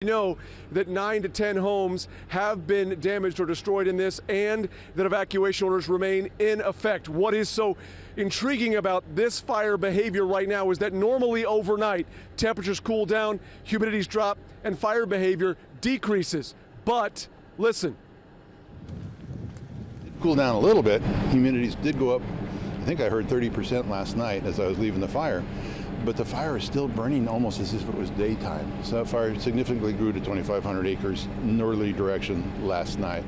We know that 9 to 10 homes have been damaged or destroyed in this, and that evacuation orders remain in effect. What is so intriguing about this fire behavior right now is that normally overnight, temperatures cool down, humidities drop, and fire behavior decreases. But listen. It cooled down a little bit. Humidities did go up. I think I heard 30% last night as I was leaving the fire. But the fire is still burning almost as if it was daytime. So that fire significantly grew to 2,500 acres northerly direction last night.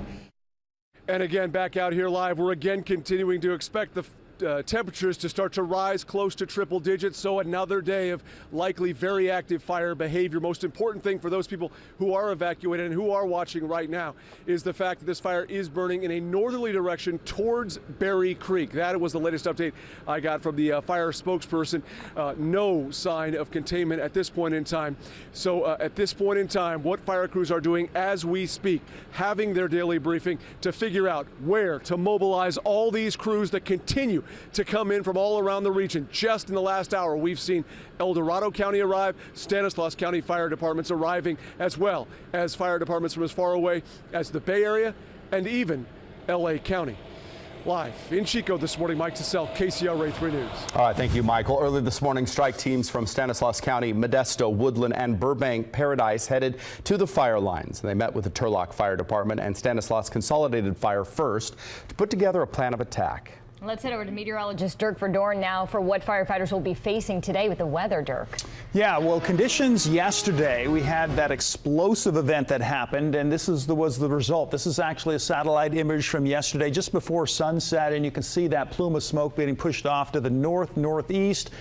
And again, back out here live, we're again continuing to expect the temperatures to start to rise close to triple digits. So another day of likely very active fire behavior. Most important thing for those people who are evacuated and who are watching right now is the fact that this fire is burning in a northerly direction towards Berry Creek. That was the latest update I got from the fire spokesperson. No sign of containment at this point in time. So at this point in time, what fire crews are doing as we speak, having their daily briefing to figure out where to mobilize all these crews that continue to come in from all around the region. Just in the last hour, we've seen El Dorado County arrive, Stanislaus County fire departments arriving, as well as fire departments from as far away as the Bay Area and even LA County. Live in Chico this morning, Mike Tassell, KCRA 3 News. All right, thank you, Michael. Early this morning, strike teams from Stanislaus County, Modesto, Woodland, and Burbank Paradise headed to the fire lines. They met with the Turlock Fire Department and Stanislaus Consolidated Fire first to put together a plan of attack. Let's head over to meteorologist Dirk Verdorn now for what firefighters will be facing today with the weather, Dirk. Yeah, well, conditions yesterday, we had that explosive event that happened, and this was the result. This is actually a satellite image from yesterday just before sunset, and you can see that plume of smoke being pushed off to the northeast.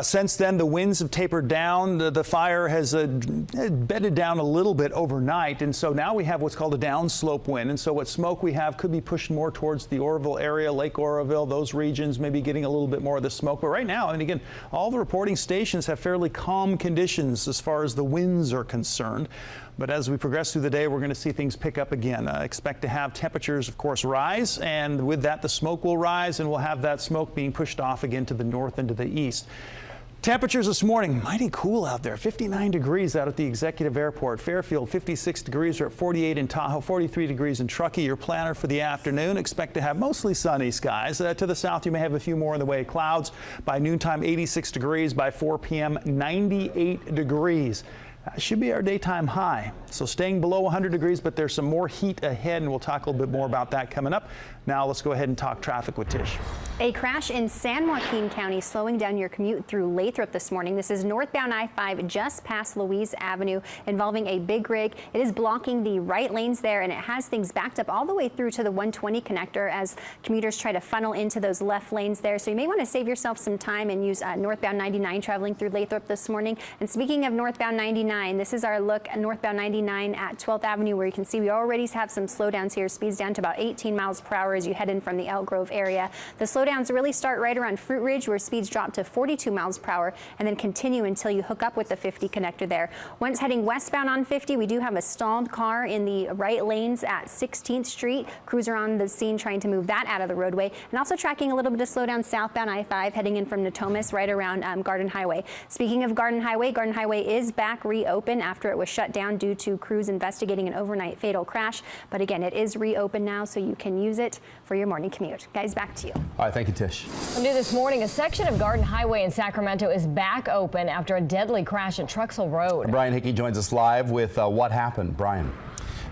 Since then, the winds have tapered down. The fire has bedded down a little bit overnight, and so now we have what's called a downslope wind. And so what smoke we have could be pushed more towards the Oroville area, Lake Oroville, those regions, maybe getting a little bit more of the smoke. But right now, and again, all the reporting stations have fairly calm conditions as far as the winds are concerned. But as we progress through the day, we're going to see things pick up again. Expect to have temperatures, of course, rise, and with that, the smoke will rise, and we'll have that smoke being pushed off again to the north and to the east. Temperatures this morning, mighty cool out there. 59 degrees out at the Executive Airport. Fairfield, 56 degrees. We're at 48 in Tahoe, 43 degrees in Truckee. Your planner for the afternoon. Expect to have mostly sunny skies. To the south, you may have a few more in the way of clouds. By noontime, 86 degrees. By 4 p.m., 98 degrees. Should be our daytime high. So staying below 100 degrees, but there's some more heat ahead, and we'll talk a little bit more about that coming up. Now let's go ahead and talk traffic with Tish. A crash in San Joaquin County slowing down your commute through Lathrop this morning. This is northbound I-5 just past Louise Avenue involving a big rig. It is blocking the right lanes there, and it has things backed up all the way through to the 120 connector as commuters try to funnel into those left lanes there. So you may want to save yourself some time and use northbound 99 traveling through Lathrop this morning. And speaking of northbound 99, this is our look at northbound 99 at 12th Avenue, where you can see we already have some slowdowns here. Speeds down to about 18 miles per hour as you head in from the Elk Grove area. The slowdowns really start right around Fruit Ridge, where speeds drop to 42 miles per hour and then continue until you hook up with the 50 connector there. Once heading westbound on 50, we do have a stalled car in the right lanes at 16th Street. Crews are on the scene trying to move that out of the roadway, and also tracking a little bit of slowdown southbound I-5 heading in from Natomas right around Garden Highway. Speaking of Garden Highway is back reopened after it was shut down due to crews investigating an overnight fatal crash. But again, it is reopened now, so you can use it for your morning commute. Guys, back to you. All right, thank you, Tish. New this morning, a section of Garden Highway in Sacramento is back open after a deadly crash at Truxell Road. Brian Hickey joins us live with what happened. Brian.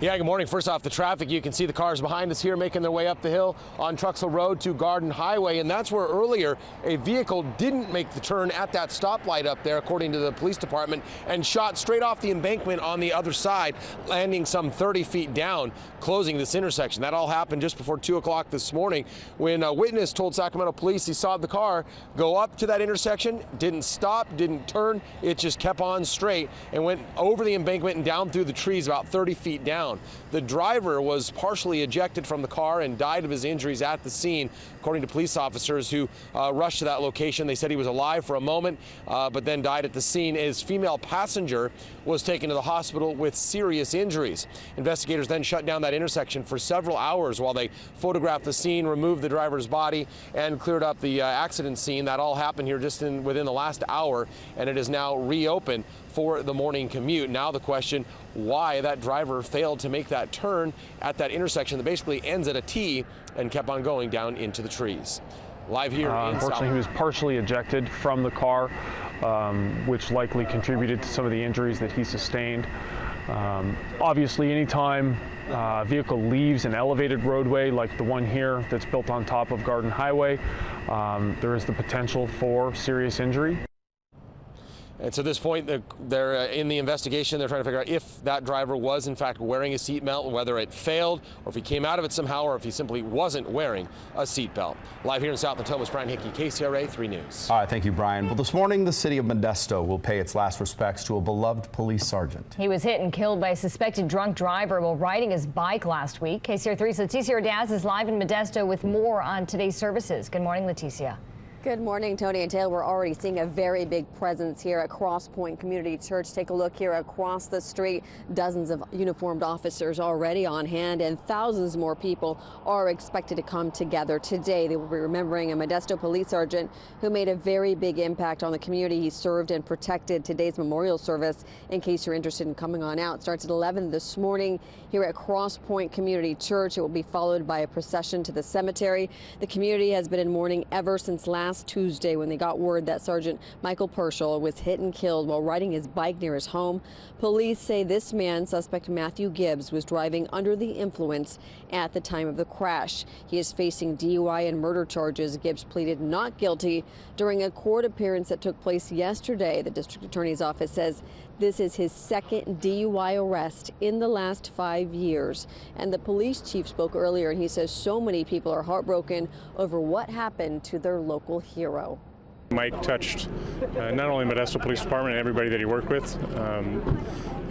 Yeah, good morning. First off, the traffic, you can see the cars behind us here making their way up the hill on Truxell Road to Garden Highway, and that's where earlier a vehicle didn't make the turn at that stoplight up there, according to the police department, and shot straight off the embankment on the other side, landing some 30 feet down, closing this intersection. That all happened just before 2 o'clock this morning when a witness told Sacramento police he saw the car go up to that intersection, didn't stop, didn't turn, it just kept on straight and went over the embankment and down through the trees about 30 feet down. The driver was partially ejected from the car and died of his injuries at the scene, according to police officers who rushed to that location. They said he was alive for a moment, but then died at the scene. His female passenger was taken to the hospital with serious injuries. Investigators then shut down that intersection for several hours while they photographed the scene, removed the driver's body, and cleared up the accident scene. That all happened here just within the last hour, and it is now reopened. for the morning commute. Now the question, why that driver failed to make that turn at that intersection that basically ends at a T and kept on going down into the trees. Live here in unfortunately, he was partially ejected from the car, which likely contributed to some of the injuries that he sustained. Obviously, anytime a vehicle leaves an elevated roadway like the one here that's built on top of Garden Highway, there is the potential for serious injury. And so at this point, they're in the investigation. They're trying to figure out if that driver was in fact wearing a seatbelt, whether it failed, or if he came out of it somehow, or if he simply wasn't wearing a seatbelt. Live here in South Thomas, Brian Hickey, KCRA 3 News. All right, thank you, Brian. Well, this morning, the city of Modesto will pay its last respects to a beloved police sergeant. He was hit and killed by a suspected drunk driver while riding his bike last week. KCRA3's Leticia Ordaz is live in Modesto with more on today's services. Good morning, Leticia. Good morning, Tony and Taylor. We're already seeing a very big presence here at Cross Point Community Church. Take a look here across the street. Dozens of uniformed officers already on hand, and thousands more people are expected to come together today. They will be remembering a Modesto police sergeant who made a very big impact on the community he served and protected. Today's memorial service, in case you're interested in coming on out, starts at 11 this morning here at Cross Point Community Church. It will be followed by a procession to the cemetery. The community has been in mourning ever since last Tuesday when they got word that Sergeant Michael Purcell was hit and killed while riding his bike near his home. Police say this man, suspect Matthew Gibbs, was driving under the influence at the time of the crash. He is facing DUI and murder charges. Gibbs pleaded not guilty during a court appearance that took place yesterday. The district attorney's office says this is his second DUI arrest in the last 5 years. And the police chief spoke earlier, and he says so many people are heartbroken over what happened to their local hero. Mike touched not only Modesto Police Department and everybody that he worked with.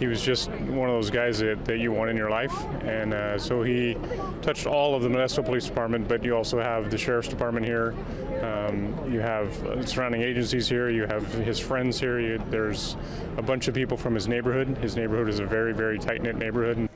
He was just one of those guys that you want in your life, and so he touched all of the Modesto Police Department, but you also have the Sheriff's Department here. You have surrounding agencies here. You have his friends here. There's a bunch of people from his neighborhood. His neighborhood is a very, very tight-knit neighborhood.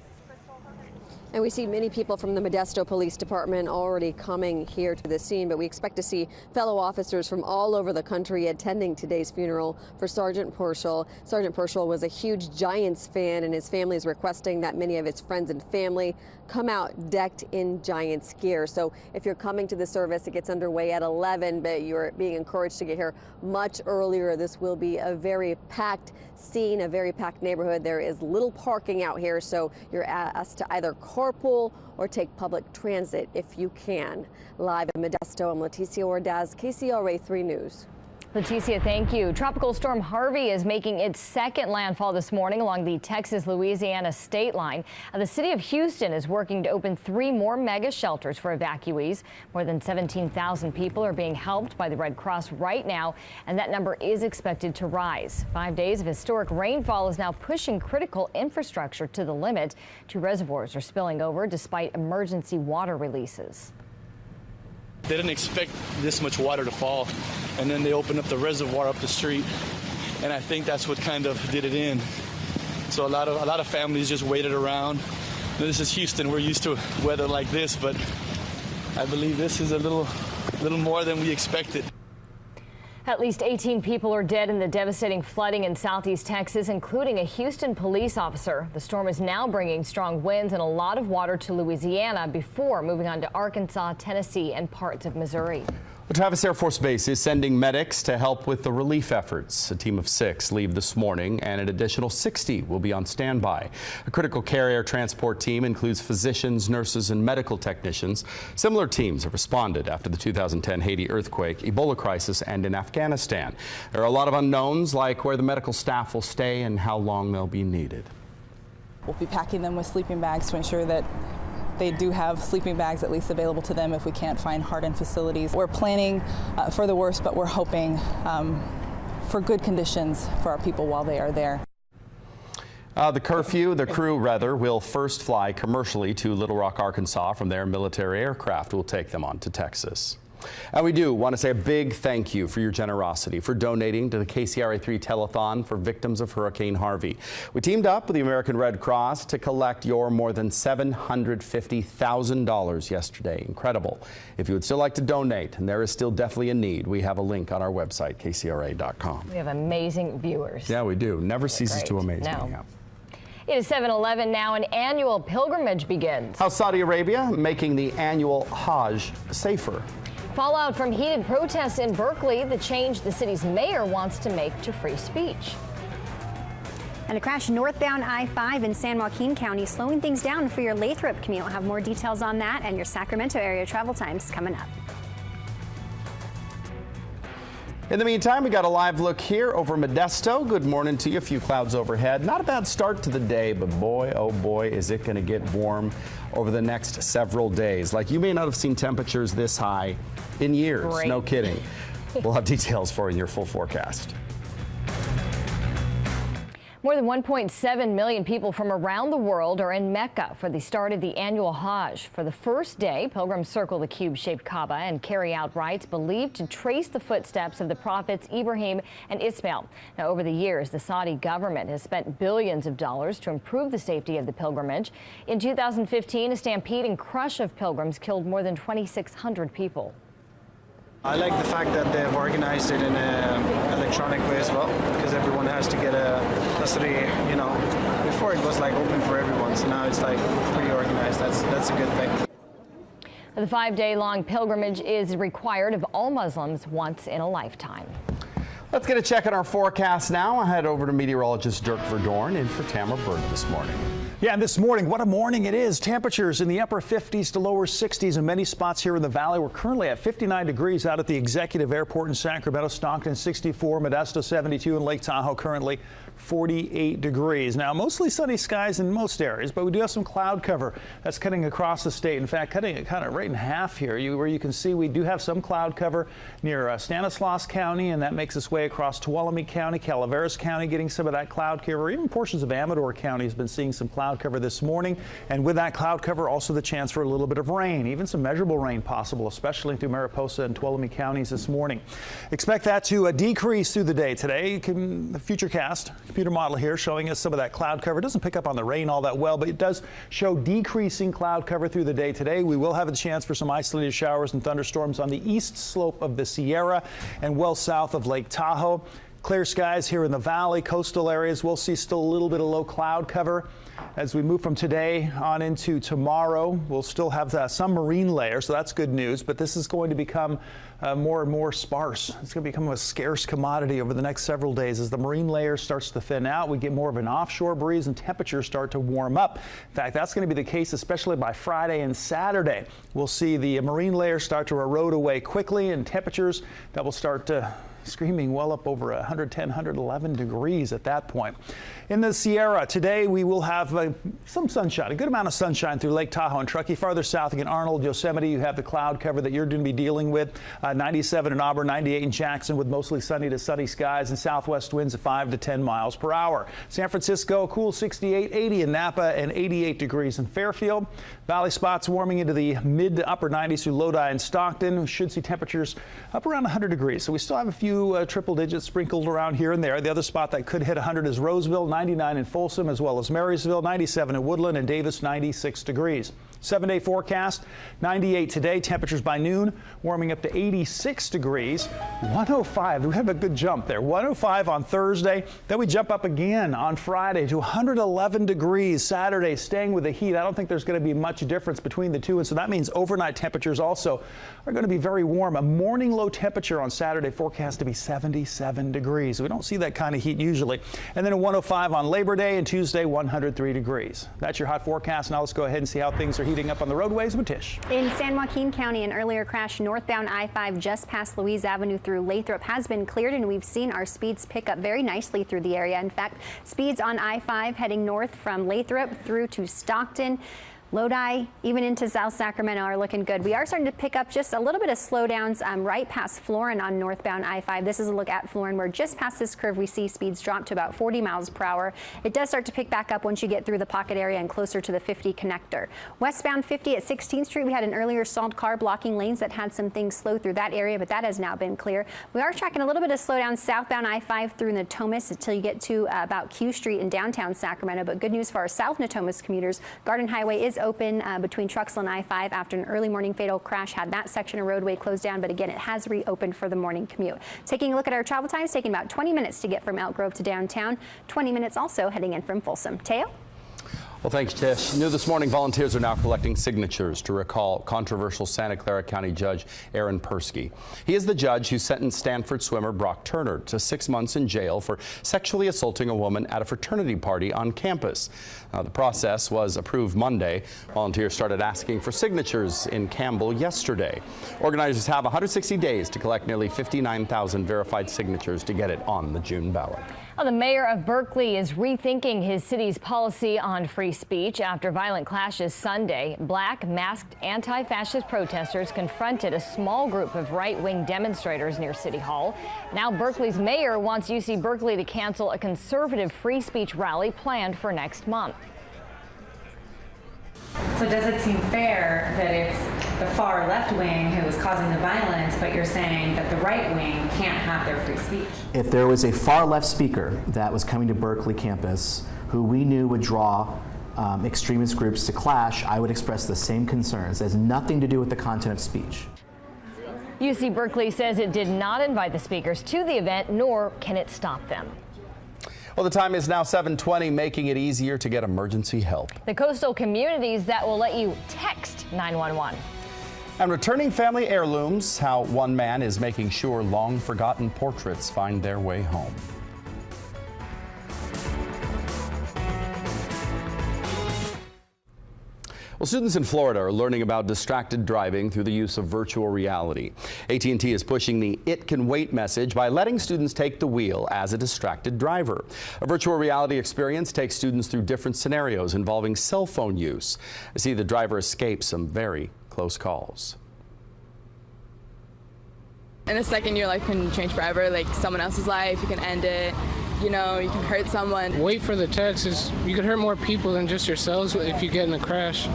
And we see many people from the Modesto Police Department already coming here to the scene, but we expect to see fellow officers from all over the country attending today's funeral for Sergeant Purcell. Sergeant Purcell was a huge Giants fan, and his family is requesting that many of his friends and family come out decked in Giants gear. So if you're coming to the service, it gets underway at 11, but you're being encouraged to get here much earlier. This will be a very packed scene, a very packed neighborhood. There is little parking out here, so you're asked to either carpool or take public transit if you can. Live in Modesto, I'm Leticia Ordaz, KCRA 3 News. Leticia, thank you. Tropical storm Harvey is making its second landfall this morning along the Texas-Louisiana state line. The city of Houston is working to open 3 more mega shelters for evacuees. More than 17,000 people are being helped by the Red Cross right now, and that number is expected to rise. 5 days of historic rainfall is now pushing critical infrastructure to the limit. 2 reservoirs are spilling over despite emergency water releases. They didn't expect this much water to fall, and then they opened up the reservoir up the street, and I think that's what kind of did it in. So a lot of families just waited around. This is Houston. We're used to weather like this, but I believe this is a little more than we expected. At least 18 people are dead in the devastating flooding in southeast Texas, including a Houston police officer. The storm is now bringing strong winds and a lot of water to Louisiana before moving on to Arkansas, Tennessee, and parts of Missouri. The Travis Air Force Base is sending medics to help with the relief efforts. A team of 6 leave this morning, and an additional 60 will be on standby. A critical care air transport team includes physicians, nurses, and medical technicians. Similar teams have responded after the 2010 Haiti earthquake, Ebola crisis, and in Afghanistan. There are a lot of unknowns, like where the medical staff will stay and how long they'll be needed. We'll be packing them with sleeping bags to ensure that they do have sleeping bags at least available to them if we can't find hardened facilities. We're planning for the worst, but we're hoping for good conditions for our people while they are there. The crew will first fly commercially to Little Rock, Arkansas. From there, military aircraft will take them on to Texas. And we do want to say a big thank you for your generosity for donating to the KCRA3 telethon for victims of Hurricane Harvey. We teamed up with the American Red Cross to collect your more than $750,000 yesterday. Incredible. If you would still like to donate, and there is still definitely a need, we have a link on our website, kcra.com. We have amazing viewers. Yeah, we do. Never ceases to amaze me. No. It is 7:11 now. An annual pilgrimage begins. How's Saudi Arabia making the annual Hajj safer? Fallout from heated protests in Berkeley, the change the city's mayor wants to make to free speech. And a crash northbound I-5 in San Joaquin County, slowing things down for your Lathrop commute. We'll have more details on that and your Sacramento area travel times coming up. In the meantime, we got a live look here over Modesto. Good morning to you. A few clouds overhead. Not a bad start to the day, but boy, oh boy, is it going to get warm over the next several days. Like, you may not have seen temperatures this high in years. Great. No kidding. We'll have details for you in your full forecast. More than 1.7 million people from around the world are in Mecca for the start of the annual Hajj. For the first day, pilgrims circle the cube-shaped Kaaba and carry out rites believed to trace the footsteps of the prophets Ibrahim and Ismail. Now, over the years, the Saudi government has spent billions of dollars to improve the safety of the pilgrimage. In 2015, a stampede and crush of pilgrims killed more than 2,600 people. I like the fact that they've organized it in an electronic way as well, because everyone has to get a custody, you know. Before it was like open for everyone, so now it's like pretty organized. That's a good thing. The 5-day-long pilgrimage is required of all Muslims once in a lifetime. Let's get a check on our forecast now. I'll head over to meteorologist Dirk Verdorn in for Tamara Bird this morning. Yeah, and this morning, what a morning it is. Temperatures in the upper 50s to lower 60s in many spots here in the valley. We're currently at 59 degrees out at the Executive Airport in Sacramento, Stockton 64, Modesto 72, and Lake Tahoe currently 48 degrees. Now, mostly sunny skies in most areas, but we do have some cloud cover that's cutting across the state. In fact, cutting it kind of right in half here, where you can see we do have some cloud cover near Stanislaus County, and that makes its way across Tuolumne County, Calaveras County, getting some of that cloud cover. Even portions of Amador County has been seeing some cloud cover this morning, and with that cloud cover, also the chance for a little bit of rain, even some measurable rain possible, especially through Mariposa and Tuolumne counties this morning. Expect that to decrease through the day today. The Futurecast computer model here showing us some of that cloud cover. It doesn't pick up on the rain all that well, but it does show decreasing cloud cover through the day today. We will have a chance for some isolated showers and thunderstorms on the east slope of the Sierra and well south of Lake Tahoe. Clear skies here in the valley, coastal areas. We'll see still a little bit of low cloud cover. As we move from today on into tomorrow, we'll still have some marine layer, so that's good news, but this is going to become more and more sparse. It's going to become a scarce commodity over the next several days. As the marine layer starts to thin out, we get more of an offshore breeze and temperatures start to warm up. In fact, that's going to be the case especially by Friday and Saturday. We'll see the marine layer start to erode away quickly, and temperatures that will start screaming well up over 110, 111 degrees at that point. In the Sierra today, we will have some sunshine, a good amount of sunshine through Lake Tahoe and Truckee. Farther south, again, Arnold, Yosemite, you have the cloud cover that you're going to be dealing with. 97 in Auburn, 98 in Jackson with mostly sunny to sunny skies and southwest winds of 5 to 10 miles per hour. San Francisco, cool 68, 80 in Napa and 88 degrees in Fairfield. Valley spots warming into the mid to upper 90s through Lodi and Stockton. We should see temperatures up around 100 degrees. So we still have a few triple digits sprinkled around here and there. The other spot that could hit 100 is Roseville, 99 in Folsom, as well as Marysville, 97 in Woodland, and Davis, 96 degrees. 7-day forecast, 98 today, temperatures by noon, warming up to 86 degrees, 105. We have a good jump there. 105 on Thursday. Then we jump up again on Friday to 111 degrees. Saturday, staying with the heat. I don't think there's going to be much difference between the two, and so that means overnight temperatures also are going to be very warm. A morning low temperature on Saturday forecast to be 77 degrees. We don't see that kind of heat usually. And then a 105 on Labor Day, and Tuesday, 103 degrees. That's your hot forecast. Now let's go ahead and see how things are heating up on the roadways with Tish. In San Joaquin County, an earlier crash northbound I-5 just past Louise Avenue through Lathrop has been cleared, and we've seen our speeds pick up very nicely through the area. In fact, speeds on I-5 heading north from Lathrop through to Stockton Lodi, even into South Sacramento, are looking good. We are starting to pick up just a little bit of slowdowns right past Florin on northbound I-5. This is a look at Florin, where just past this curve we see speeds drop to about 40 miles per hour. It does start to pick back up once you get through the pocket area and closer to the 50 connector. Westbound 50 at 16th Street, we had an earlier stalled car blocking lanes that had some things slow through that area, but that has now been clear. We are tracking a little bit of slowdown southbound I-5 through Natomas until you get to about Q Street in downtown Sacramento. But good news for our South Natomas commuters. Garden Highway is open between Truxell and I-5 after an early morning fatal crash had that section of roadway closed down, but again, it has reopened for the morning commute. Taking a look at our travel times, taking about 20 minutes to get from Elk Grove to downtown, 20 minutes also heading in from Folsom. Teo? Well, thanks, Tish. New this morning, volunteers are now collecting signatures to recall controversial Santa Clara County Judge Aaron Persky. He is the judge who sentenced Stanford swimmer Brock Turner to 6 months in jail for sexually assaulting a woman at a fraternity party on campus. The process was approved Monday. Volunteers started asking for signatures in Campbell yesterday. Organizers have 160 days to collect nearly 59,000 verified signatures to get it on the June ballot. Well, the mayor of Berkeley is rethinking his city's policy on free speech after violent clashes Sunday. Black masked anti-fascist protesters confronted a small group of right-wing demonstrators near City Hall. Now Berkeley's mayor wants UC Berkeley to cancel a conservative free speech rally planned for next month. So does it seem fair that it's the far left wing who is causing the violence, but you're saying that the right wing can't have their free speech? If there was a far left speaker that was coming to Berkeley campus who we knew would draw extremist groups to clash, I would express the same concerns. It has nothing to do with the content of speech. UC Berkeley says it did not invite the speakers to the event, nor can it stop them. Well, the time is now 7:20, making it easier to get emergency help. The coastal communities that will let you text 911. And returning family heirlooms, how one man is making sure long-forgotten portraits find their way home. Well, students in Florida are learning about distracted driving through the use of virtual reality. AT&T is pushing the "it can wait" message by letting students take the wheel as a distracted driver. A virtual reality experience takes students through different scenarios involving cell phone use. See the driver escape some very close calls. In a second, your life can change forever, like someone else's life. You can end it. You know, you can hurt someone. Wait for the text. You can hurt more people than just yourselves if you get in a crash.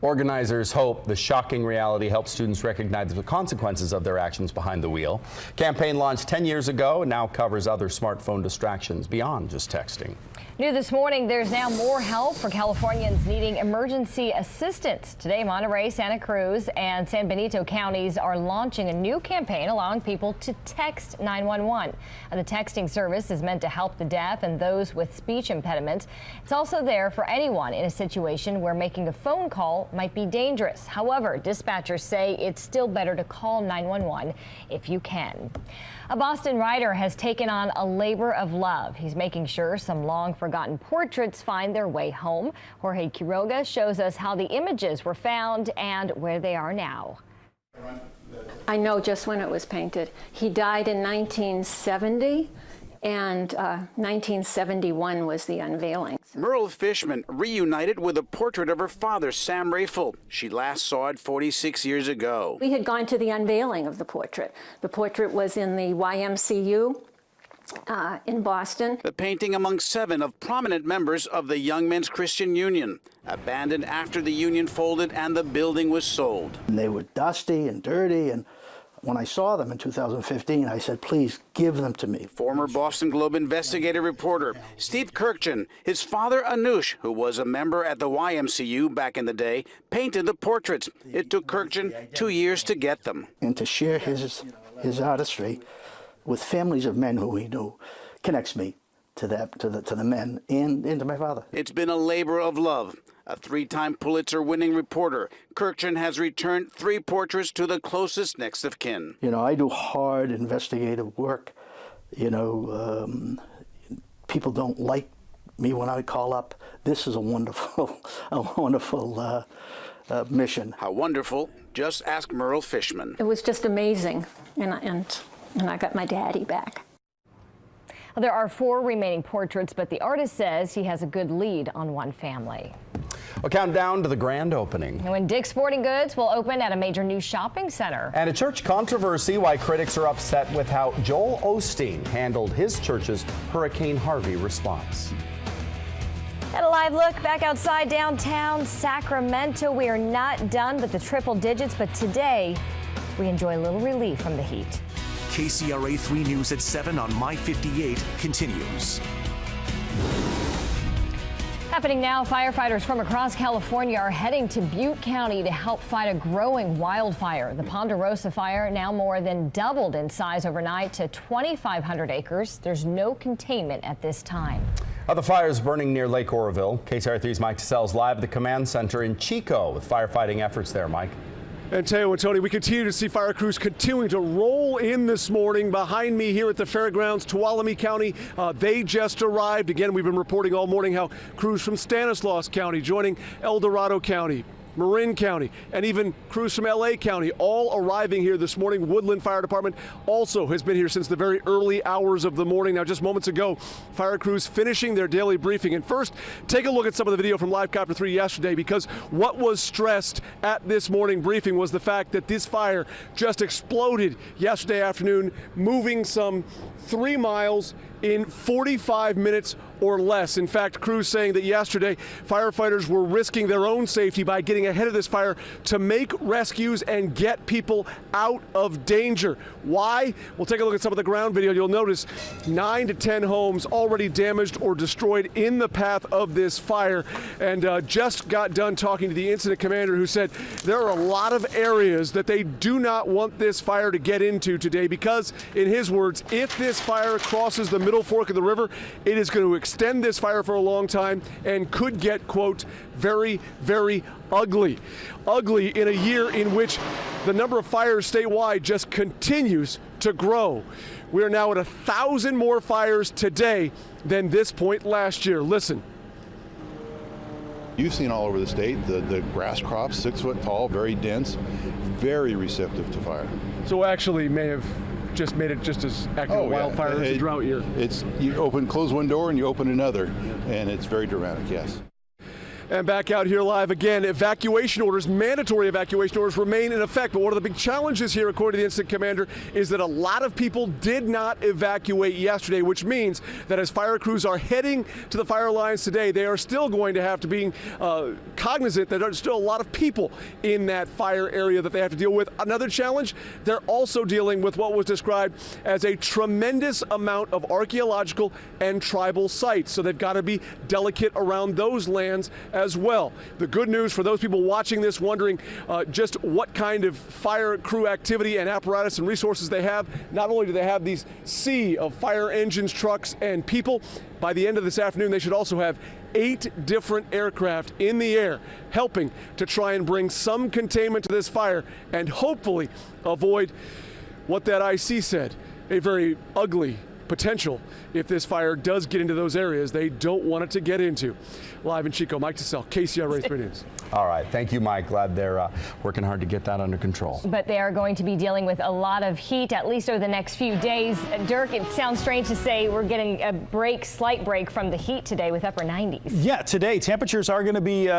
Organizers hope the shocking reality helps students recognize the consequences of their actions behind the wheel. Campaign launched 10 years ago and now covers other smartphone distractions beyond just texting. New this morning, there's now more help for Californians needing emergency assistance. Today, Monterey, Santa Cruz, and San Benito counties are launching a new campaign allowing people to text 911. The texting service is meant to help the deaf and those with speech impediments. It's also there for anyone in a situation where making a phone call might be dangerous. However, dispatchers say it's still better to call 911 if you can. A Boston writer has taken on a labor of love. He's making sure some long-forgotten portraits find their way home. Jorge Quiroga shows us how the images were found and where they are now. I know just when it was painted. He died in 1970, and 1971 was the unveiling. Merle Fishman reunited with a portrait of her father, Sam Rafel. She last saw it 46 years ago. We had gone to the unveiling of the portrait. The portrait was in the YMCU in Boston. The painting among 7 of prominent members of the Young Men's Christian Union, abandoned after the union folded and the building was sold. And they were dusty and dirty, and when I saw them in 2015, I said, please give them to me. Former Boston Globe investigative reporter Steve Kirkjian, his father Anush, who was a member at the YMCU back in the day, painted the portraits. It took Kirkjian 2 years to get them. And to share his artistry with families of men who he knew connects me to the men and to my father. It's been a labor of love. A 3-time Pulitzer-winning reporter, Kirkjian has returned 3 portraits to the closest next of kin. You know, I do hard investigative work. You know, people don't like me when I call up. This is a wonderful, mission. How wonderful? Just ask Merle Fishman. It was just amazing, and I got my daddy back. There are 4 remaining portraits, but the artist says he has a good lead on one family. A countdown to the grand opening. And when Dick's Sporting Goods will open at a major new shopping center. And a church controversy, why critics are upset with how Joel Osteen handled his church's Hurricane Harvey response. And a live look back outside downtown Sacramento. We are not done with the triple digits, but today we enjoy a little relief from the heat. KCRA 3 News at 7 on My 58 continues. Happening now, firefighters from across California are heading to Butte County to help fight a growing wildfire. The Ponderosa fire now more than doubled in size overnight to 2,500 acres. There's no containment at this time. The fire is burning near Lake Oroville. KCRA 3's Mike DeSalle's live at the command center in Chico with firefighting efforts there, Mike. And Teo and Tony, we continue to see fire crews continuing to roll in this morning. Behind me here at the fairgrounds, Tuolumne County, they just arrived. Again, we've been reporting all morning how crews from Stanislaus County joining El Dorado County, Marin County, and even crews from LA County all arriving here this morning. Woodland Fire Department also has been here since the very early hours of the morning. Now, just moments ago, fire crews finishing their daily briefing. And first, take a look at some of the video from Live Copter 3 yesterday, because what was stressed at this morning briefing was the fact that this fire just exploded yesterday afternoon, moving some 3 miles in 45 minutes or less. In fact, crews saying that yesterday firefighters were risking their own safety by getting ahead of this fire to make rescues and get people out of danger. Why? We'll take a look at some of the ground video. You'll notice 9 to 10 homes already damaged or destroyed in the path of this fire. And just got done talking to the incident commander, who said there are a lot of areas that they do not want this fire to get into today because, in his words, if this fire crosses the middle fork of the river, it is going to extend this fire for a long time and could get, quote, very, very ugly. Ugly in a year in which the number of fires statewide just continues to grow. We are now at 1,000 more fires today than this point last year. Listen. You've seen all over the state the grass crops, 6 foot tall, very dense, very receptive to fire. So actually may have just made it just as active a wildfire as a drought year. It's, you close one door and you open another, and it's very dramatic, yes. And back out here live again, evacuation orders, mandatory evacuation orders remain in effect. But one of the big challenges here, according to the incident commander, is that a lot of people did not evacuate yesterday, which means that as fire crews are heading to the fire lines today, they are still going to have to be cognizant that there's still a lot of people in that fire area that they have to deal with. Another challenge, they're also dealing with what was described as a tremendous amount of archaeological and tribal sites. So they've got to be delicate around those lands as well. The good news for those people watching this, wondering just what kind of fire crew activity and apparatus and resources they have, not only do they have these sea of fire engines, trucks, and people, by the end of this afternoon they should also have 8 different aircraft in the air helping to try and bring some containment to this fire and hopefully avoid what that IC said, a very ugly potential if this fire does get into those areas they don't want it to get into. Live in Chico, Mike DeSalle, KCRA 3 News. All right, thank you, Mike. Glad they're working hard to get that under control. But they are going to be dealing with a lot of heat, at least over the next few days. Dirk, it sounds strange to say we're getting a break, slight break from the heat today with upper 90s. Yeah, today temperatures are going to be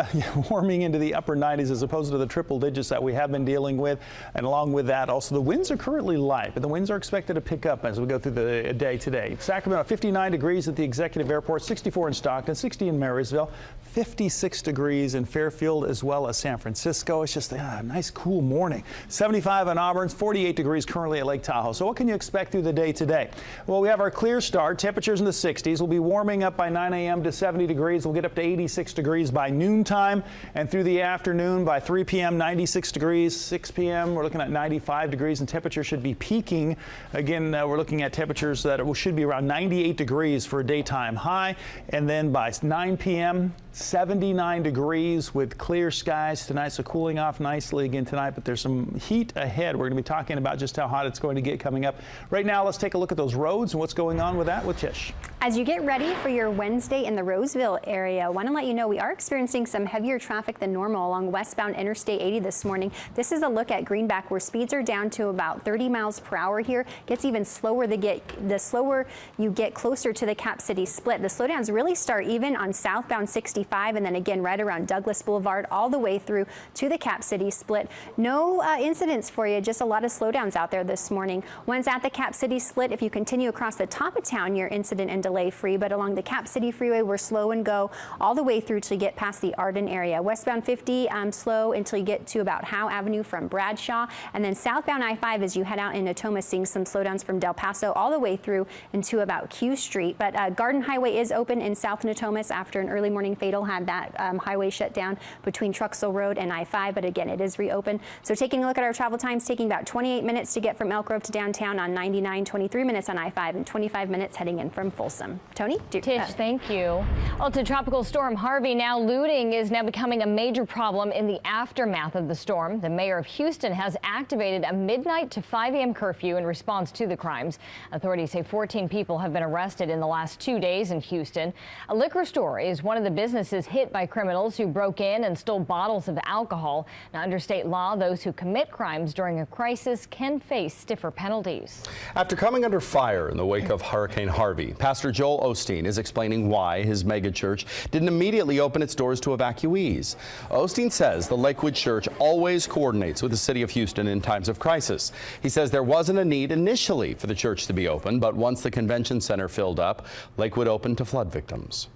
warming into the upper 90s as opposed to the triple digits that we have been dealing with. And along with that, also the winds are currently light, but the winds are expected to pick up as we go through the day today. Sacramento, 59 degrees at the Executive Airport, 64 in Stockton, 60 in Marysville, 56 degrees in Fairfield as well as San Francisco. It's just a nice cool morning. 75 in Auburn, 48 degrees currently at Lake Tahoe. So what can you expect through the day today? Well, we have our clear start. Temperatures in the 60s. We'll be warming up by 9 a.m. to 70 degrees. We'll get up to 86 degrees by noontime, and through the afternoon by 3 p.m. 96 degrees. 6 p.m. we're looking at 95 degrees, and temperature should be peaking. Again, we're looking at temperatures that should be around 98 degrees for a daytime high, and then by 9 p.m. 79 degrees with clear skies tonight, so cooling off nicely again tonight, but there's some heat ahead. We're going to be talking about just how hot it's going to get coming up. Right now, let's take a look at those roads and what's going on with that with Tish. As you get ready for your Wednesday in the Roseville area, I want to let you know we are experiencing some heavier traffic than normal along westbound Interstate 80 this morning. This is a look at Greenback, where speeds are down to about 30 miles per hour here. Gets even slower the slower you get closer to the Cap City split. The slowdowns really start even on southbound 65 and then again right around Douglas Boulevard all the way through to the Cap City split. No incidents for you, just a lot of slowdowns out there this morning. One's at the Cap City split. If you continue across the top of town, you're incident and delay free, but along the Cap City freeway, we're slow and go all the way through till you get past the Arden area. Westbound 50 slow until you get to about Howe Avenue from Bradshaw, and then southbound I-5 as you head out in Natoma, seeing some slowdowns from Del Paso all the way through into about Q Street. But Garden Highway is open in South Natomas after an early morning fatal had that highway shut down between Truxell Road and I-5, but again, it is reopened. So taking a look at our travel times, taking about 28 minutes to get from Elk Grove to downtown on 99, 23 minutes on I-5, and 25 minutes heading in from Folsom. Tony? Tish, thank you. Well, to Tropical Storm Harvey, now looting is now becoming a major problem in the aftermath of the storm. The mayor of Houston has activated a midnight to 5 a.m. curfew in response to the crimes. Authorities say 14 people have been arrested in the last 2 days in Houston. A liquor store is one of the businesses hit by criminals who broke in and stole bottles of alcohol. Now, under state law, those who commit crimes during a crisis can face stiffer penalties. After coming under fire in the wake of Hurricane Harvey, Pastor Joel Osteen is explaining why his megachurch didn't immediately open its doors to evacuees. Osteen says the Lakewood Church always coordinates with the city of Houston in times of crisis. He says there wasn't a need initially for the church to be open, but once the convention center filled up, Lakewood opened to flood victims.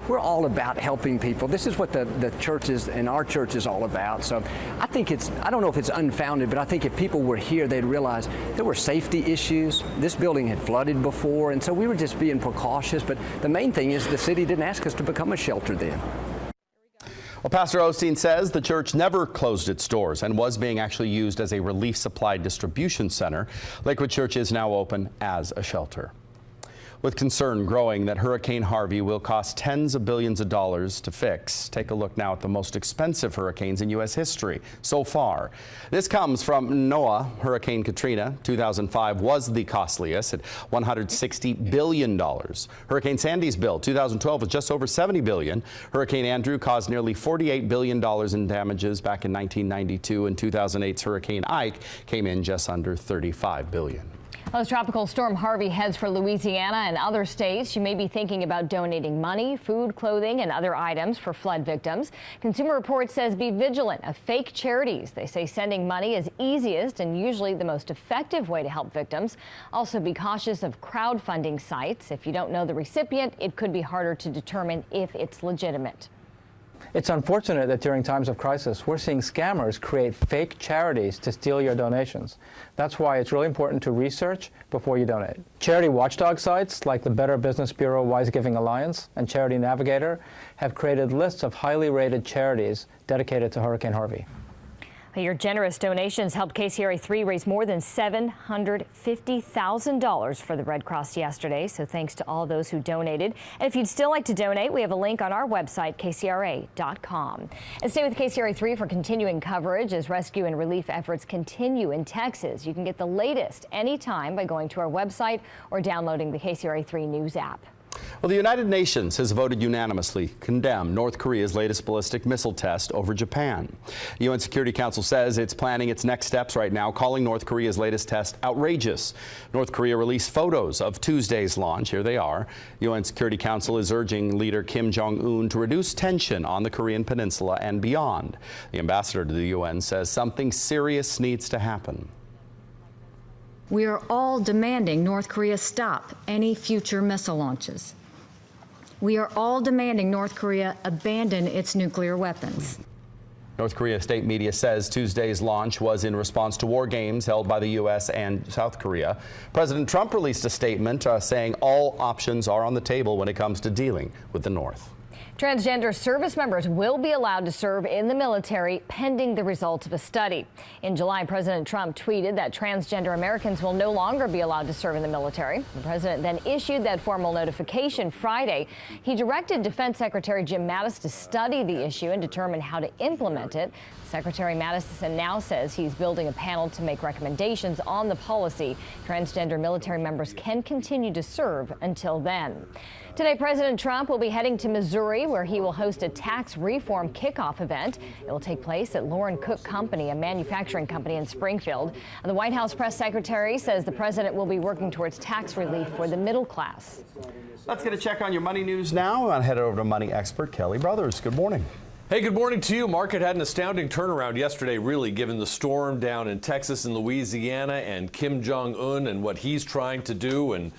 We're all about helping people. This is what the church is, and our church is all about. So I think I don't know if it's unfounded, but I think if people were here, they'd realize there were safety issues. This building had flooded before, and so we were just being precautious. But the main thing is the city didn't ask us to become a shelter then. Well, Pastor Osteen says the church never closed its doors and was being actually used as a relief supply distribution center. Lakewood Church is now open as a shelter. With concern growing that Hurricane Harvey will cost tens of billions of dollars to fix. Take a look now at the most expensive hurricanes in U.S. history so far. This comes from NOAA. Hurricane Katrina, 2005, was the costliest at $160 billion. Hurricane Sandy's bill, 2012, was just over $70 billion. Hurricane Andrew caused nearly $48 billion in damages back in 1992, and 2008's Hurricane Ike came in just under $35 billion. As Tropical Storm Harvey heads for Louisiana and other states, you may be thinking about donating money, food, clothing, and other items for flood victims. Consumer Reports says be vigilant of fake charities. They say sending money is easiest and usually the most effective way to help victims. Also be cautious of crowdfunding sites. If you don't know the recipient, it could be harder to determine if it's legitimate. It's unfortunate that during times of crisis, we're seeing scammers create fake charities to steal your donations. That's why it's really important to research before you donate. Charity watchdog sites like the Better Business Bureau Wise Giving Alliance and Charity Navigator have created lists of highly rated charities dedicated to Hurricane Harvey. Your generous donations helped KCRA3 raise more than $750,000 for the Red Cross yesterday. So thanks to all those who donated. And if you'd still like to donate, we have a link on our website, kcra.com. And stay with KCRA3 for continuing coverage as rescue and relief efforts continue in Texas. You can get the latest anytime by going to our website or downloading the KCRA3 News app. Well, the United Nations has voted unanimously to condemn North Korea's latest ballistic missile test over Japan. The UN Security Council says it's planning its next steps right now, calling North Korea's latest test outrageous. North Korea released photos of Tuesday's launch. Here they are. UN Security Council is urging leader Kim Jong-un to reduce tension on the Korean peninsula and beyond. The ambassador to the UN says something serious needs to happen. We are all demanding North Korea stop any future missile launches. We are all demanding North Korea abandon its nuclear weapons. North Korea state media says Tuesday's launch was in response to war games held by the U.S. and South Korea. President Trump released a statement saying all options are on the table when it comes to dealing with the North. Transgender service members will be allowed to serve in the military pending the results of a study. In July, President Trump tweeted that transgender Americans will no longer be allowed to serve in the military. The president then issued that formal notification Friday. He directed Defense Secretary Jim Mattis to study the issue and determine how to implement it. Secretary Mattis now says he's building a panel to make recommendations on the policy. Transgender military members can continue to serve until then. Today, President Trump will be heading to Missouri, where he will host a tax reform kickoff event. It will take place at Lauren Cook Company, a manufacturing company in Springfield. The White House press secretary says the president will be working towards tax relief for the middle class. Let's get a check on your money news now. I'll head over to money expert Kelly Brothers. Good morning. Hey, good morning to you. Market had an astounding turnaround yesterday, really, given the storm down in Texas and Louisiana and Kim Jong-un and what he's trying to do. And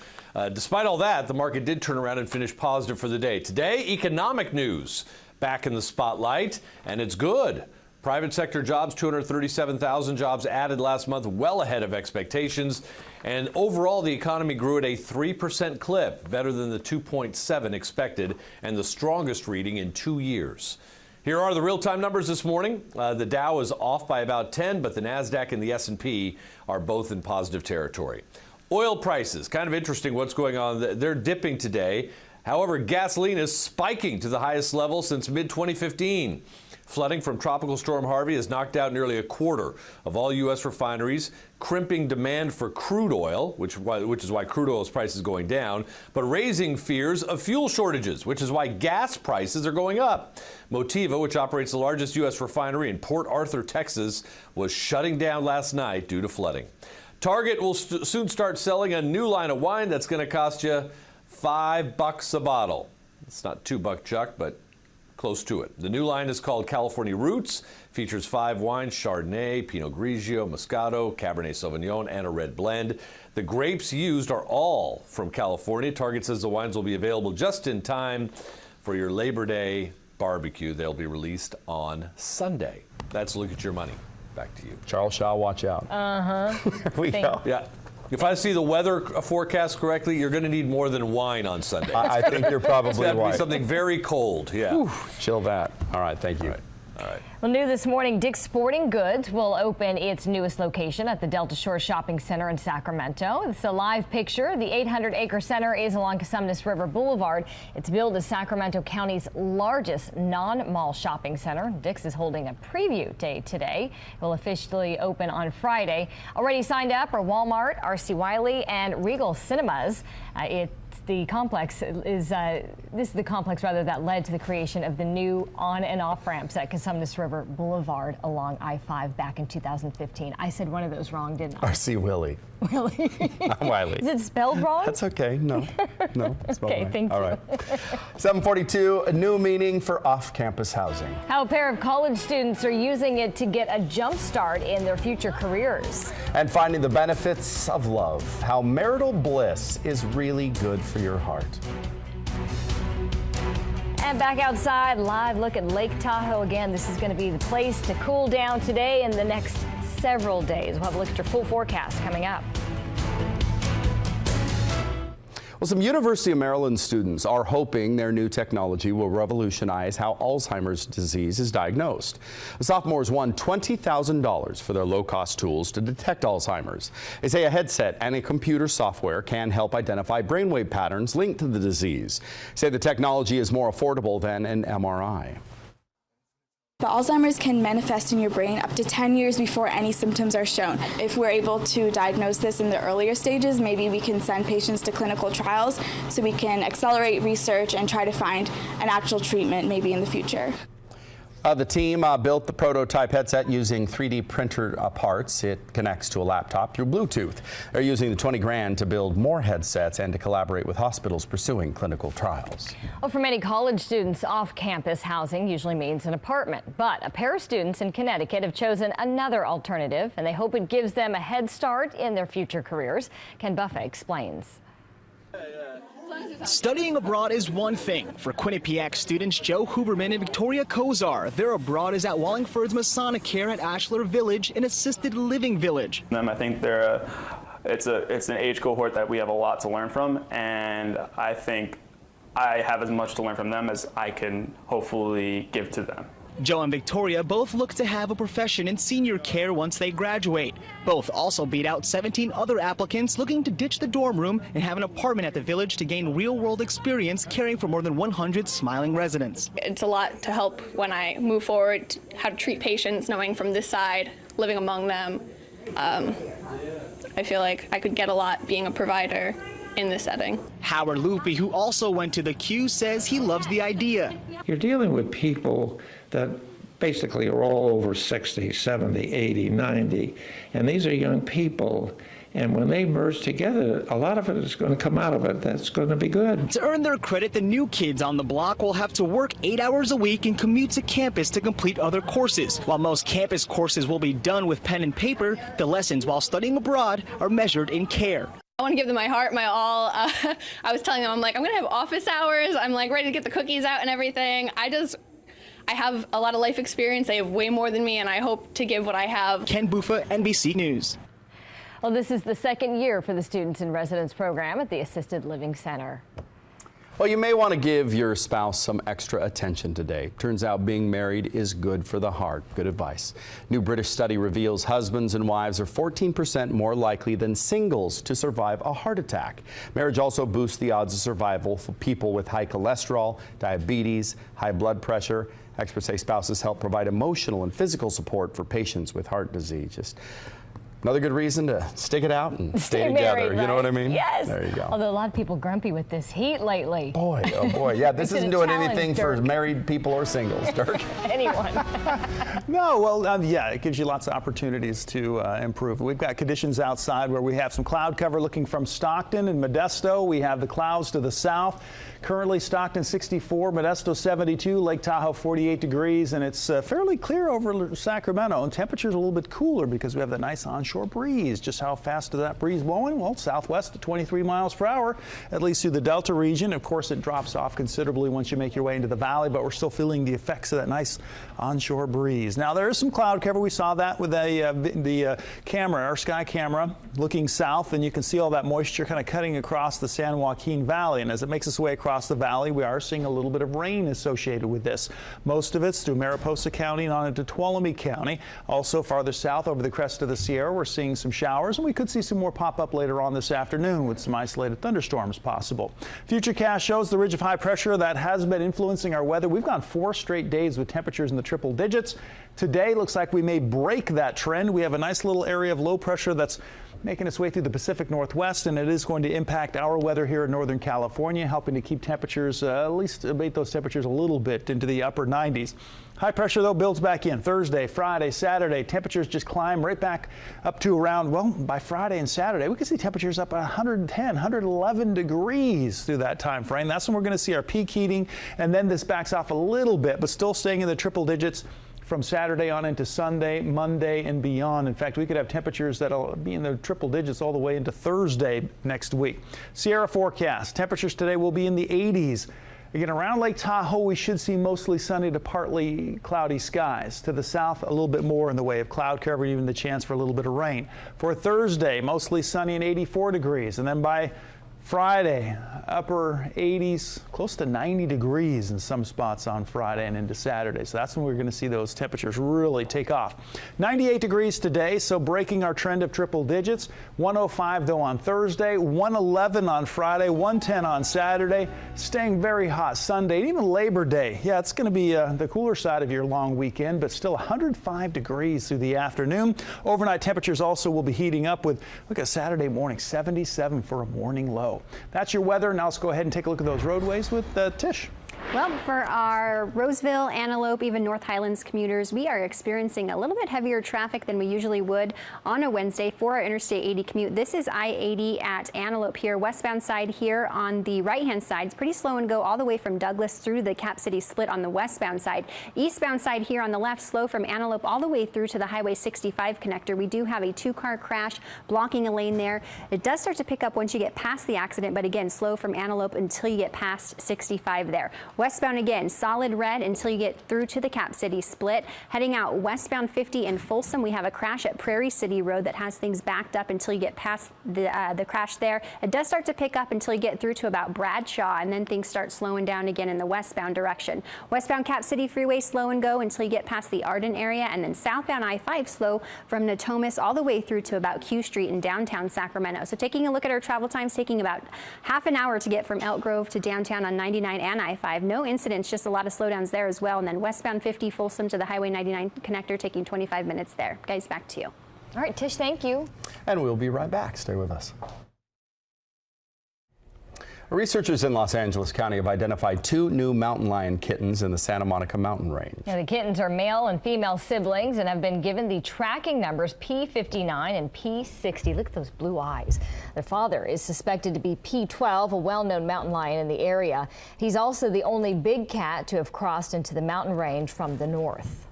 despite all that, the market did turn around and finish positive for the day. Today, economic news back in the spotlight, and it's good. Private sector jobs, 237,000 jobs added last month, well ahead of expectations. And overall, the economy grew at a 3% clip, better than the 2.7 expected, and the strongest reading in 2 years. Here are the real-time numbers this morning. The Dow is off by about 10, but the NASDAQ and the S&P are both in positive territory. Oil prices, kind of interesting what's going on. They're dipping today. However, gasoline is spiking to the highest level since mid-2015. Flooding from Tropical Storm Harvey has knocked out nearly a quarter of all U.S. refineries, crimping demand for crude oil, which is why crude oil's price is going down, but raising fears of fuel shortages, which is why gas prices are going up. Motiva, which operates the largest U.S. refinery in Port Arthur, Texas, was shutting down last night due to flooding. Target will soon start selling a new line of wine that's going to cost you $5 a bottle. It's not $2, Chuck, but close to it. The new line is called California Roots, features 5 wines: Chardonnay, Pinot Grigio, Moscato, Cabernet Sauvignon, and a red blend. The grapes used are all from California. Target says the wines will be available just in time for your Labor Day barbecue. They'll be released on Sunday. That's Look at Your Money. Back to you. Charles Shaw, watch out. Uh-huh. We go. Yeah. If I see the weather forecast correctly, you're going to need more than wine on Sunday. I think you're probably it's got to right. be something very cold. Yeah. Whew, chill that. All right. Thank you. All right. Well, new this morning, Dick's Sporting Goods will open its newest location at the Delta Shore Shopping Center in Sacramento. It's a live picture. The 800-acre center is along Cosumnes River Boulevard. It's billed as Sacramento County's largest non-mall shopping center. Dick's is holding a preview day today. It will officially open on Friday. Already signed up are Walmart, R.C. Wiley, and Regal Cinemas. The complex is this is the complex that led to the creation of the new on and off ramps at Cosumnes River Boulevard along I-5 back in 2015. I said one of those wrong, didn't I? R.C. Willie. Willie. Wiley. Is it spelled wrong? That's okay. No. It's spelled okay, right. thank you. All right. 742, a new meaning for off-campus housing. How a pair of college students are using it to get a jump start in their future careers. And finding the benefits of love. How marital bliss is really good for your heart. And back outside, live look at Lake Tahoe again. This is going to be the place to cool down today and the next several days. We'll have a look at your full forecast coming up. Well, some University of Maryland students are hoping their new technology will revolutionize how Alzheimer's disease is diagnosed. The sophomores won $20,000 for their low-cost tools to detect Alzheimer's. They say a headset and a computer software can help identify brainwave patterns linked to the disease. Say the technology is more affordable than an MRI. The Alzheimer's can manifest in your brain up to 10 years before any symptoms are shown. If we're able to diagnose this in the earlier stages, maybe we can send patients to clinical trials so we can accelerate research and try to find an actual treatment maybe in the future. The team built the prototype headset using 3D printer parts. It connects to a laptop through Bluetooth. They're using the $20,000 to build more headsets and to collaborate with hospitals pursuing clinical trials. Well, for many college students, off-campus housing usually means an apartment. But a pair of students in Connecticut have chosen another alternative, and they hope it gives them a head start in their future careers. Ken Buffet explains. Studying abroad is one thing. For Quinnipiac students Joe Huberman and Victoria Kozar, their abroad is at Wallingford's Masonic Care at Ashlar Village, an assisted living village. I think it's an age cohort that we have a lot to learn from, and I think I have as much to learn from them as I can hopefully give to them. Joe and Victoria both look to have a profession in senior care once they graduate. Both also beat out 17 other applicants looking to ditch the dorm room and have an apartment at the Village to gain real-world experience caring for more than 100 smiling residents. It's a lot to help when I move forward, how to treat patients, knowing from this side, living among them. I feel like I could get a lot being a provider in this setting. Howard Loopy, who also went to the Q, says he loves the idea. You're dealing with people that basically are all over 60, 70, 80, 90, and these are young people. And when they merge together, a lot of it is going to come out of it. That's going to be good. To earn their credit, the new kids on the block will have to work 8 hours a week and commute to campus to complete other courses. While most campus courses will be done with pen and paper, the lessons while studying abroad are measured in care. I want to give them my heart, my all. I was telling them, I'm like, I'm going to have office hours. I'm like ready to get the cookies out and everything. I have a lot of life experience. They have way more than me, and I hope to give what I have. Ken Bufa, NBC News. Well, this is the second year for the Students in Residence program at the Assisted Living Center. Well, you may want to give your spouse some extra attention today. Turns out being married is good for the heart. Good advice. New British study reveals husbands and wives are 14% more likely than singles to survive a heart attack. Marriage also boosts the odds of survival for people with high cholesterol, diabetes, high blood pressure. Experts say spouses help provide emotional and physical support for patients with heart disease. Just another good reason to stick it out and stay together. Married, you know what I mean? Yes. There you go. Although a lot of people grumpy with this heat lately. Boy, oh boy. Yeah, this isn't doing anything for married people or singles, Dirk. Anyone. No, well, yeah, it gives you lots of opportunities to improve. We've got conditions outside where we have some cloud cover looking from Stockton and Modesto. We have the clouds to the south. Currently, Stockton 64, Modesto 72, Lake Tahoe 48 degrees, and it's fairly clear over Sacramento. And temperatures a little bit cooler because we have the nice onshore breeze. Just how fast is that breeze blowing? Well, southwest at 23 miles per hour, at least through the Delta region. Of course, it drops off considerably once you make your way into the valley, but we're still feeling the effects of that nice onshore breeze. Now, there is some cloud cover. We saw that with the camera, our sky camera, looking south, and you can see all that moisture kind of cutting across the San Joaquin Valley. And as it makes its way across the valley, we are seeing a little bit of rain associated with this. Most of it's through Mariposa County and on into Tuolumne County. Also farther south over the crest of the Sierra, we're seeing some showers, and we could see some more pop up later on this afternoon with some isolated thunderstorms possible. Futurecast shows the ridge of high pressure that has been influencing our weather. We've gone 4 straight days with temperatures in the triple digits. Today looks like we may break that trend. We have a nice little area of low pressure that's making its way through the Pacific Northwest, and it is going to impact our weather here in Northern California, helping to keep temperatures, at least abate those temperatures a little bit into the upper 90s. High pressure, though, builds back in Thursday, Friday, Saturday. Temperatures just climb right back up to around, well, by Friday and Saturday, we can see temperatures up 110, 111 degrees through that time frame. That's when we're going to see our peak heating, and then this backs off a little bit, but still staying in the triple digits from Saturday on into Sunday, Monday, and beyond. In fact, we could have temperatures that'll be in the triple digits all the way into Thursday next week. Sierra forecast. Temperatures today will be in the 80s. Again, around Lake Tahoe, we should see mostly sunny to partly cloudy skies. To the south, a little bit more in the way of cloud cover, even the chance for a little bit of rain. For Thursday, mostly sunny and 84 degrees. And then by Friday, upper 80s, close to 90 degrees in some spots on Friday and into Saturday. So that's when we're going to see those temperatures really take off. 98 degrees today, so breaking our trend of triple digits. 105 though on Thursday, 111 on Friday, 110 on Saturday. Staying very hot Sunday and even Labor Day. Yeah, it's going to be the cooler side of your long weekend, but still 105 degrees through the afternoon. Overnight temperatures also will be heating up with, look at Saturday morning, 77 for a morning low. That's your weather. Now let's go ahead and take a look at those roadways with Tish. Well, for our Roseville, Antelope, even North Highlands commuters, we are experiencing a little bit heavier traffic than we usually would on a Wednesday for our Interstate 80 commute. This is I-80 at Antelope here, westbound side here on the right-hand side. It's pretty slow and go all the way from Douglas through the Cap City split on the westbound side. Eastbound side here on the left, slow from Antelope all the way through to the Highway 65 connector. We do have a 2-car crash blocking a lane there. It does start to pick up once you get past the accident, but again, slow from Antelope until you get past 65 there. Westbound again, solid red until you get through to the Cap City split. Heading out westbound 50 in Folsom, we have a crash at Prairie City Road that has things backed up until you get past the crash there. It does start to pick up until you get through to about Bradshaw, and then things start slowing down again in the westbound direction. Westbound Cap City Freeway slow and go until you get past the Arden area, and then southbound I-5 slow from Natomas all the way through to about Q Street in downtown Sacramento. So taking a look at our travel times, taking about half an hour to get from Elk Grove to downtown on 99 and I-5. No incidents, just a lot of slowdowns there as well. And then westbound 50 Folsom to the Highway 99 connector, taking 25 minutes there. Guys, back to you. All right, Tish, thank you. And we'll be right back. Stay with us. Researchers in Los Angeles County have identified 2 new mountain lion kittens in the Santa Monica mountain range. Now, the kittens are male and female siblings and have been given the tracking numbers P59 and P60. Look at those blue eyes. Their father is suspected to be P12, a well-known mountain lion in the area. He's also the only big cat to have crossed into the mountain range from the north.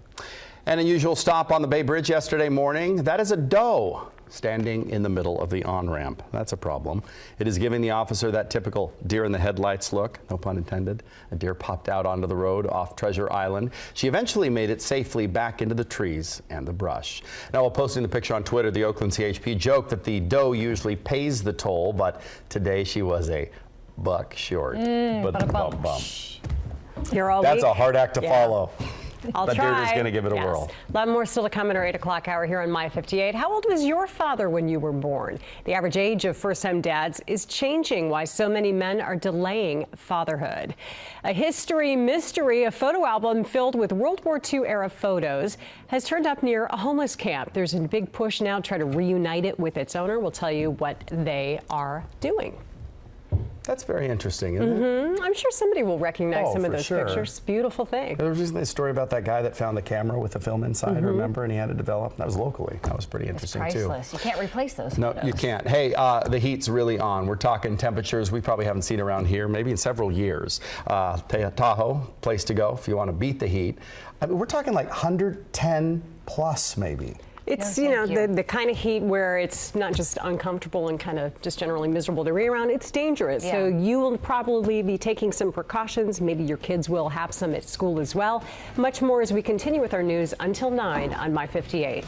An unusual stop on the Bay Bridge yesterday morning. That is a doe standing in the middle of the on-ramp. That's a problem. It is giving the officer that typical deer in the headlights look, no pun intended. A deer popped out onto the road off Treasure Island. She eventually made it safely back into the trees and the brush. Now, while posting the picture on Twitter, the Oakland CHP joked that the doe usually pays the toll, but today she was a buck short. You're all That's week. a hard act to follow. I'll but try. Deirdre's going to give it a whirl. A lot more still to come at our 8 o'clock hour here on My 58. How old was your father when you were born? The average age of first-time dads is changing. Why so many men are delaying fatherhood. A history mystery, a photo album filled with World War II era photos has turned up near a homeless camp. There's a big push now to try to reunite it with its owner. We'll tell you what they are doing. That's very interesting, isn't it? I'm sure somebody will recognize some of those pictures. Beautiful thing. There was recently a story about that guy that found the camera with the film inside, remember? And he had to develop. That was locally. That was pretty interesting, too. Priceless. You can't replace those No, photos. you can't. Hey, the heat's really on. We're talking temperatures we probably haven't seen around here, maybe in several years. Tahoe, place to go if you want to beat the heat. I mean, we're talking like 110 plus, maybe. It's, the kind of heat where it's not just uncomfortable and kind of just generally miserable to be around, it's dangerous. Yeah. So you will probably be taking some precautions. Maybe your kids will have some at school as well. Much more as we continue with our news until 9 on My 58.